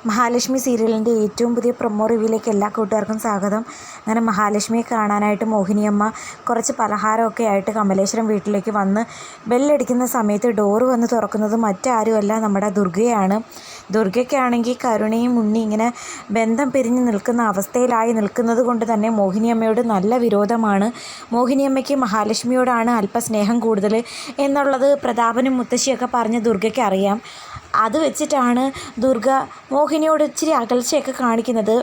മഹാലക്ഷ്മി സീരിയലിൻ്റെ ഏറ്റവും പുതിയ പ്രൊമോ റിവ്യൂയിലേക്ക് എല്ലാ കൂട്ടുകാർക്കും സ്വാഗതം. അങ്ങനെ മഹാലക്ഷ്മിയെ കാണാനായിട്ട് മോഹിനിയമ്മ കുറച്ച് പലഹാരമൊക്കെ ആയിട്ട് കമലേശ്വരം വീട്ടിലേക്ക് വന്ന് ബെല്ലടിക്കുന്ന സമയത്ത് ഡോറ് വന്ന് തുറക്കുന്നത് മറ്റാരുമല്ല, നമ്മുടെ ദുർഗയാണ്. ദുർഗയ്ക്കാണെങ്കിൽ കരുണയും ഉണ്ണി ഇങ്ങനെ ബന്ധം പിരിഞ്ഞ് നിൽക്കുന്ന അവസ്ഥയിലായി നിൽക്കുന്നത് കൊണ്ട് തന്നെ മോഹിനിയമ്മയോട് നല്ല വിരോധമാണ്. മോഹിനിയമ്മയ്ക്ക് മഹാലക്ഷ്മിയോടാണ് അല്പസ്നേഹം കൂടുതൽ എന്നുള്ളത് പ്രതാപനും മുത്തശ്ശിയൊക്കെ പറഞ്ഞ് ദുർഗയ്ക്ക് അറിയാം. അത് വെച്ചിട്ടാണ് ദുർഗ മോഹിനിയോട് ഇച്ചിരി അകൽച്ചയൊക്കെ കാണിക്കുന്നത്.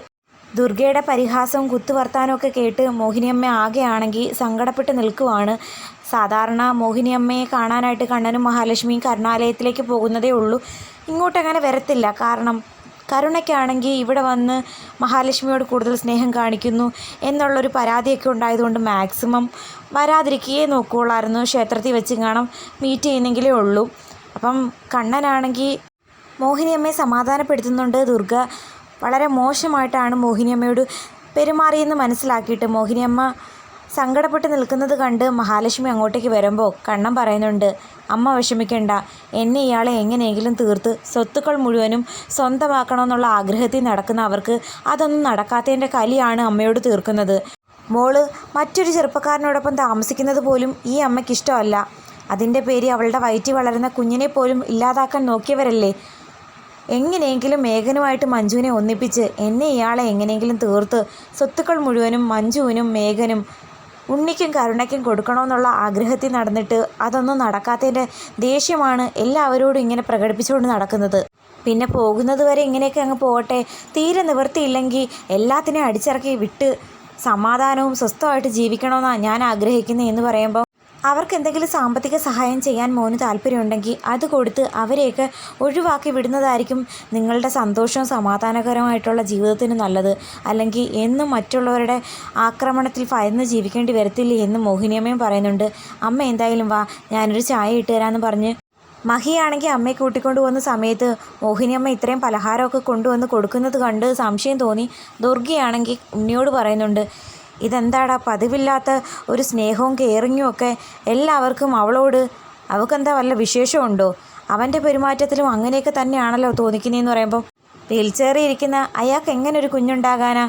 ദുർഗയുടെ പരിഹാസവും കുത്തുവർത്താനമൊക്കെ കേട്ട് മോഹിനിയമ്മ ആകെയാണെങ്കിൽ സങ്കടപ്പെട്ട് നിൽക്കുവാണ്. സാധാരണ മോഹിനിയമ്മയെ കാണാനായിട്ട് കണ്ണനും മഹാലക്ഷ്മിയും കരുണാലയത്തിലേക്ക് പോകുന്നതേ ഉള്ളൂ, ഇങ്ങോട്ടങ്ങനെ വരത്തില്ല. കാരണം കരുണയ്ക്കാണെങ്കിൽ ഇവിടെ വന്ന് മഹാലക്ഷ്മിയോട് കൂടുതൽ സ്നേഹം കാണിക്കുന്നു എന്നുള്ളൊരു പരാതിയൊക്കെ ഉണ്ടായതുകൊണ്ട് മാക്സിമം വരാതിരിക്കുകയേ നോക്കുകയുള്ളായിരുന്നു. ക്ഷേത്രത്തിൽ വെച്ച് കാണാം മീറ്റ് ചെയ്യുന്നെങ്കിലേ ഉള്ളൂ. അപ്പം കണ്ണനാണെങ്കിൽ മോഹിനിയമ്മയെ സമാധാനപ്പെടുത്തുന്നുണ്ട്. ദുർഗ വളരെ മോശമായിട്ടാണ് മോഹിനിയമ്മയോട് പെരുമാറിയെന്ന് മനസ്സിലാക്കിയിട്ട് മോഹിനിയമ്മ സങ്കടപ്പെട്ട് നിൽക്കുന്നത് കണ്ട് മഹാലക്ഷ്മി അങ്ങോട്ടേക്ക് വരുമ്പോൾ കണ്ണൻ പറയുന്നുണ്ട്, അമ്മ വിഷമിക്കേണ്ട, എന്നെ ഇയാളെ എങ്ങനെയെങ്കിലും തീർത്ത് സ്വത്തുക്കൾ മുഴുവനും സ്വന്തമാക്കണമെന്നുള്ള ആഗ്രഹത്തിൽ നടക്കുന്ന അവർക്ക് അതൊന്നും നടക്കാത്തതിൻ്റെ കലിയാണ് അമ്മയോട് തീർക്കുന്നത്. മോള് മറ്റൊരു ചെറുപ്പക്കാരനോടൊപ്പം താമസിക്കുന്നത് പോലും ഈ അമ്മയ്ക്ക് ഇഷ്ടമല്ല. അതിൻ്റെ പേര് അവളുടെ വയറ്റിൽ വളരുന്ന കുഞ്ഞിനെ പോലും ഇല്ലാതാക്കാൻ നോക്കിയവരല്ലേ. എങ്ങനെയെങ്കിലും മേഘനുമായിട്ട് മഞ്ജുവിനെ ഒന്നിപ്പിച്ച് എന്നെ ഇയാളെ എങ്ങനെയെങ്കിലും തീർത്ത് സ്വത്തുക്കൾ മുഴുവനും മഞ്ജുവിനും മേഘനും ഉണ്ണിക്കും കരുണയ്ക്കും കൊടുക്കണമെന്നുള്ള ആഗ്രഹത്തിൽ നടന്നിട്ട് അതൊന്നും നടക്കാത്തതിൻ്റെ ദേഷ്യമാണ് എല്ലാവരോടും ഇങ്ങനെ പ്രകടിപ്പിച്ചുകൊണ്ട് നടക്കുന്നത്. പിന്നെ പോകുന്നത് വരെ ഇങ്ങനെയൊക്കെ അങ്ങ് പോകട്ടെ, തീരെ നിവൃത്തിയില്ലെങ്കിൽ എല്ലാത്തിനെയും അടിച്ചിറക്കി വിട്ട് സമാധാനവും സ്വസ്ഥമായിട്ട് ജീവിക്കണമെന്നാണ് ഞാൻ ആഗ്രഹിക്കുന്നത് എന്ന് പറയുമ്പോൾ അവർക്ക് എന്തെങ്കിലും സാമ്പത്തിക സഹായം ചെയ്യാൻ മോന് താല്പര്യമുണ്ടെങ്കിൽ അത് കൊടുത്ത് അവരെയൊക്കെ ഒഴിവാക്കി വിടുന്നതായിരിക്കും നിങ്ങളുടെ സന്തോഷവും സമാധാനകരമായിട്ടുള്ള ജീവിതത്തിന് നല്ലത്. അല്ലെങ്കിൽ എന്നും മറ്റുള്ളവരുടെ ആക്രമണത്തിൽ ഭയന്ന് ജീവിക്കേണ്ടി വരത്തില്ലേ എന്ന് മോഹിനിയമ്മയും പറയുന്നുണ്ട്. അമ്മ എന്തായാലും വാ, ഞാനൊരു ചായ ഇട്ട് തരാമെന്ന് പറഞ്ഞ് മഹിയാണെങ്കിൽ അമ്മയെ കൂട്ടിക്കൊണ്ട് പോകുന്ന സമയത്ത് മോഹിനിയമ്മ ഇത്രയും പലഹാരമൊക്കെ കൊണ്ടുവന്ന് കൊടുക്കുന്നത് കണ്ട് സംശയം തോന്നി. ദുർഗയാണെങ്കിൽ ഉണ്ണിയോട് പറയുന്നുണ്ട്, ഇതെന്താടാ പതിവില്ലാത്ത ഒരു സ്നേഹവും കെയറിങ്ങും ഒക്കെ എല്ലാവർക്കും അവളോട്, അവൾക്കെന്താ വല്ല വിശേഷമുണ്ടോ? അവൻ്റെ പെരുമാറ്റത്തിലും അങ്ങനെയൊക്കെ തന്നെയാണല്ലോ തോന്നിക്കുന്നതെന്ന് പറയുമ്പോൾ വീൽ ചെയറിൽ ഇരിക്കുന്ന അയാൾക്ക് എങ്ങനെ ഒരു കുഞ്ഞുണ്ടാകാനാ?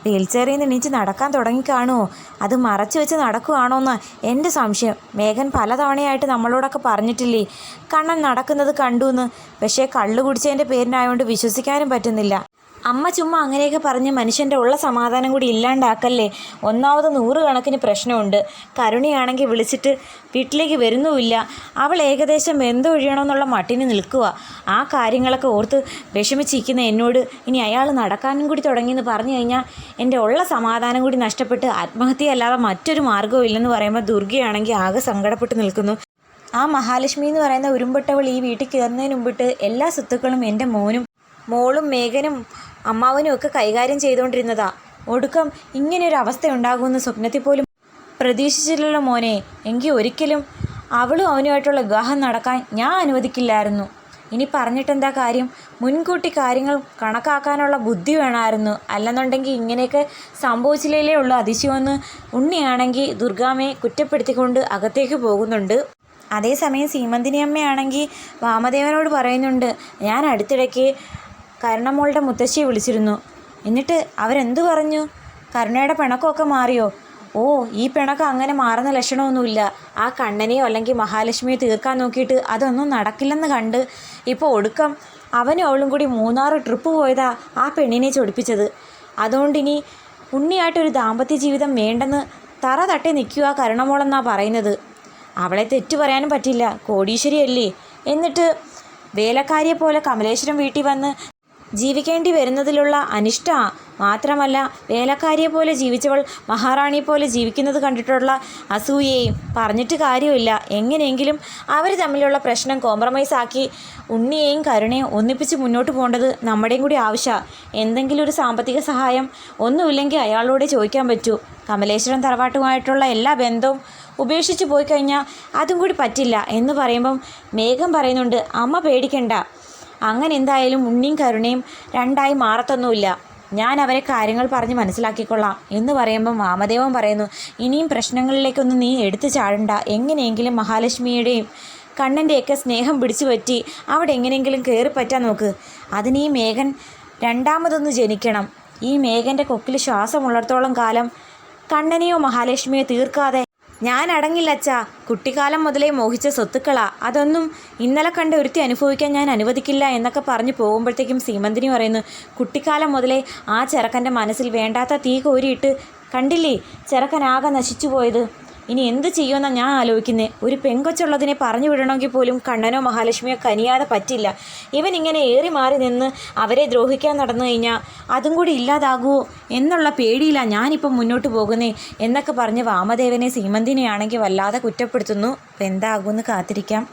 വീൽ ചെയറിൽ നിന്ന് എണീച്ച് നടക്കാൻ തുടങ്ങിക്കാണുമോ? അത് മറച്ചു വെച്ച് നടക്കുകയാണോ എന്ന് എൻ്റെ സംശയം. മേഘൻ പലതവണയായിട്ട് നമ്മളോടൊക്കെ പറഞ്ഞിട്ടില്ലേ കണ്ണൻ നടക്കുന്നത് കണ്ടു എന്ന്. പക്ഷേ കള്ളു കുടിച്ചതിൻ്റെ പേരിനായതുകൊണ്ട് വിശ്വസിക്കാനും പറ്റുന്നില്ല. അമ്മ ചുമ്മാ അങ്ങനെയൊക്കെ പറഞ്ഞ് മനുഷ്യൻ്റെ ഉള്ള സമാധാനം കൂടി ഇല്ലാണ്ടാക്കല്ലേ. ഒന്നാമത് 100 കണക്കിന് പ്രശ്നമുണ്ട്. കരുണയാണെങ്കിൽ വിളിച്ചിട്ട് വീട്ടിലേക്ക് വരുന്നുമില്ല. അവൾ ഏകദേശം വെന്തൊഴിയണമെന്നുള്ള മട്ടിന് നിൽക്കുക. ആ കാര്യങ്ങളൊക്കെ ഓർത്ത് വിഷമിച്ചിരിക്കുന്ന എന്നോട് ഇനി അയാൾ നടക്കാനും കൂടി തുടങ്ങിയെന്ന് പറഞ്ഞു കഴിഞ്ഞാൽ എൻ്റെ ഉള്ള സമാധാനം കൂടി നഷ്ടപ്പെട്ട് ആത്മഹത്യ അല്ലാതെ മറ്റൊരു മാർഗ്ഗവും ഇല്ലെന്ന് പറയുമ്പോൾ ദുർഗയാണെങ്കിൽ ആകെ സങ്കടപ്പെട്ട് നിൽക്കുന്നു. ആ മഹാലക്ഷ്മി എന്ന് പറയുന്ന ഉരുമ്പെട്ടവൾ ഈ വീട്ടിൽ കയറുന്നതിന് മുമ്പിട്ട് എല്ലാ സ്വത്തുക്കളും എൻ്റെ മോളും മേഘനും അമ്മാവനും ഒക്കെ കൈകാര്യം ചെയ്തുകൊണ്ടിരുന്നതാ. ഒടുക്കം ഇങ്ങനെയൊരു അവസ്ഥ ഉണ്ടാകുമെന്ന് സ്വപ്നത്തിൽ പോലും പ്രതീക്ഷിച്ചില്ലല്ലോ മോനെ. എങ്കിൽ ഒരിക്കലും അവളും അവനുമായിട്ടുള്ള വിവാഹം നടക്കാൻ ഞാൻ അനുവദിക്കില്ലായിരുന്നു. ഇനി പറഞ്ഞിട്ടെന്താ കാര്യം? മുൻകൂട്ടി കാര്യങ്ങൾ കണക്കാക്കാനുള്ള ബുദ്ധി വേണമായിരുന്നു. അല്ലെന്നുണ്ടെങ്കിൽ ഇങ്ങനെയൊക്കെ സംഭവിച്ചില്ലേ ഉള്ളൂ അതിശയമെന്ന് ഉണ്ണിയാണെങ്കിൽ ദുർഗാമ്മയെ കുറ്റപ്പെടുത്തിക്കൊണ്ട് അകത്തേക്ക് പോകുന്നുണ്ട്. അതേസമയം സീമന്തിനി അമ്മയാണെങ്കിൽ വാമദേവനോട് പറയുന്നുണ്ട്, ഞാൻ അടുത്തിടയ്ക്ക് കരുണമോളുടെ മുത്തശ്ശിയെ വിളിച്ചിരുന്നു. എന്നിട്ട് അവരെന്തു പറഞ്ഞു? കരുണയുടെ പിണക്കമൊക്കെ മാറിയോ? ഓ, ഈ പിണക്കം അങ്ങനെ മാറുന്ന ലക്ഷണമൊന്നുമില്ല. ആ കണ്ണനെയോ അല്ലെങ്കിൽ മഹാലക്ഷ്മിയോ തീർക്കാൻ നോക്കിയിട്ട് അതൊന്നും നടക്കില്ലെന്ന് കണ്ട് ഇപ്പോൾ ഒടുക്കം അവനും അവളും കൂടി 3 ട്രിപ്പ് പോയതാ ആ പെണ്ണിനെ ചൊടിപ്പിച്ചത്. അതുകൊണ്ടിനി ഉണ്ണിയായിട്ടൊരു ദാമ്പത്യ ജീവിതം വേണ്ടെന്ന് തറ തട്ടി നിൽക്കുക കരുണമോളെന്നാണ് പറയുന്നത്. അവളെ തെറ്റു പറയാനും പറ്റില്ല, കോടീശ്വരിയല്ലേ. എന്നിട്ട് വേലക്കാരിയെ പോലെ കമലേശ്വരം വീട്ടിൽ വന്ന് ജീവിക്കേണ്ടി വരുന്നതിലുള്ള അനിഷ്ടമാണ്. മാത്രമല്ല വേലക്കാരിയെ പോലെ ജീവിച്ചവൾ മഹാറാണിയെ പോലെ ജീവിക്കുന്നത് കണ്ടിട്ടുള്ള അസൂയയും പറഞ്ഞിട്ട് കാര്യമില്ല. എങ്ങനെയെങ്കിലും അവർ തമ്മിലുള്ള പ്രശ്നം കോംപ്രമൈസ് ആക്കി ഉണ്ണിയെയും കരുണയും ഒന്നിപ്പിച്ച് മുന്നോട്ട് പോകേണ്ടത് നമ്മുടെയും കൂടി ആവശ്യമാണ്. എന്തെങ്കിലും ഒരു സാമ്പത്തിക സഹായം ഒന്നുമില്ലെങ്കിൽ അയാളോടെ ചോദിക്കാൻ പറ്റൂ. കമലേശ്വരം തറവാട്ടുമായിട്ടുള്ള എല്ലാ ബന്ധവും ഉപേക്ഷിച്ച് പോയി കഴിഞ്ഞാൽ അതും കൂടി പറ്റില്ല എന്ന് പറയുമ്പം മേഘം പറയുന്നുണ്ട്, അമ്മ പേടിക്കണ്ട, അങ്ങനെ എന്തായാലും ഉണ്ണിയും കരുണയും രണ്ടായി മാറത്തൊന്നുമില്ല, ഞാൻ അവരെ കാര്യങ്ങൾ പറഞ്ഞ് മനസ്സിലാക്കിക്കൊള്ളാം എന്ന് പറയുമ്പം വാമദേവൻ പറയുന്നു, ഇനിയും പ്രശ്നങ്ങളിലേക്കൊന്നും നീ എടുത്തു ചാടണ്ട, എങ്ങനെയെങ്കിലും മഹാലക്ഷ്മിയുടെയും കണ്ണൻ്റെയൊക്കെ സ്നേഹം പിടിച്ചു പറ്റി അവിടെ എങ്ങനെയെങ്കിലും കയറി പറ്റാൻ നോക്ക്. അതിനീ മേഘൻ രണ്ടാമതൊന്ന് ജനിക്കണം. ഈ മേഘൻ്റെ കൊക്കിൽ ശ്വാസമുള്ളിടത്തോളം കാലം കണ്ണനെയോ മഹാലക്ഷ്മിയോ തീർക്കാതെ ഞാൻ അടങ്ങില്ല അച്ഛാ. കുട്ടിക്കാലം മുതലേ മോഹിച്ച സ്വത്തുക്കളാ, അതൊന്നും ഇന്നലെ കണ്ട് ഒരുത്തി അനുഭവിക്കാൻ ഞാൻ അനുവദിക്കില്ല എന്നൊക്കെ പറഞ്ഞു പോകുമ്പോഴത്തേക്കും സീമന്തിനി പറയുന്നു, കുട്ടിക്കാലം മുതലേ ആ ചെറുക്കൻ്റെ മനസ്സിൽ വേണ്ടാത്ത തീ കോരിയിട്ട് കണ്ടില്ലേ ചെറുക്കനാകെ നശിച്ചു പോയത്. ഇനി എന്ത് ചെയ്യുമെന്നാണ് ഞാൻ ആലോചിക്കുന്നത്. ഒരു പെങ്കൊച്ചുള്ളതിനെ പറഞ്ഞു വിടണമെങ്കിൽ പോലും കണ്ണനോ മഹാലക്ഷ്മിയോ കനിയാതെ പറ്റില്ല. ഇവൻ ഇങ്ങനെ ഏറി മാറി നിന്ന് അവരെ ദ്രോഹിക്കാൻ നടന്നു കഴിഞ്ഞാൽ അതും കൂടി ഇല്ലാതാകുമോ എന്നുള്ള പേടിയിലാണ് ഞാനിപ്പം മുന്നോട്ട് പോകുന്നേ എന്നൊക്കെ പറഞ്ഞ് വാമദേവനെ സീമന്തിനെയാണെങ്കിൽ വല്ലാതെ കുറ്റപ്പെടുത്തുന്നു. അപ്പം എന്താകുമെന്ന് കാത്തിരിക്കാം.